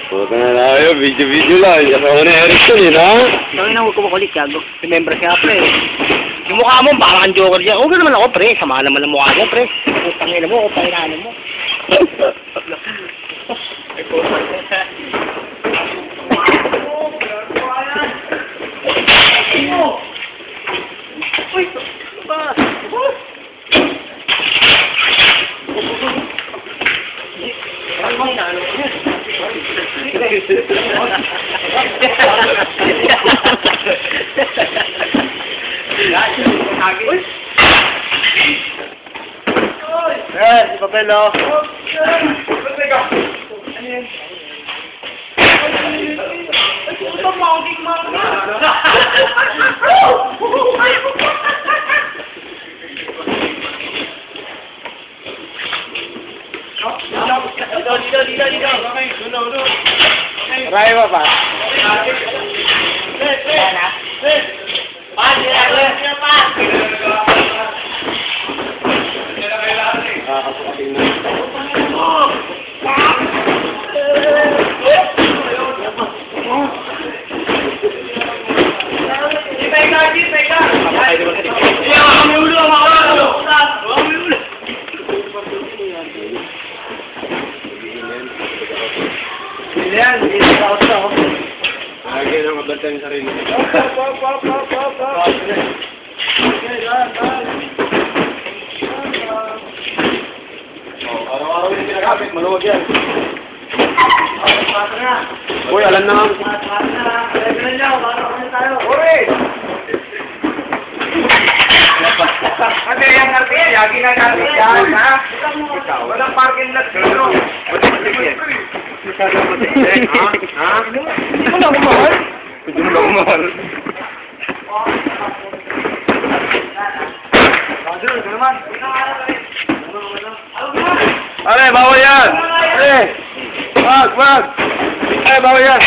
Puta na tayo, video lang. Ako na Erickson eh, no? Ano na huwag ko makulit, gago. Remember siya, pre. Yung mukha mo, parang joker dyan. Okay naman ako, pre. Sama naman ang mukha mo, pre. Putang ina mo, putang ina mo. Uy, ba? Ano bang inaano ko niya? Si Papelo. Raya ba pa? Yan, hindi na ako sa ako. Lagi na mabantay yung sarili. Araw-araw yung ginagamit, maluwag yan. Uy, alam na nga. Uy! Kasi yung karpil, yagi na karpil yan, ha? Walang parking lot, pero... Ha? Hindi mo na kumahal? Hindi mo na kumahal. Pare, bawal yan! Pare! Wag! Pare, bawal yan!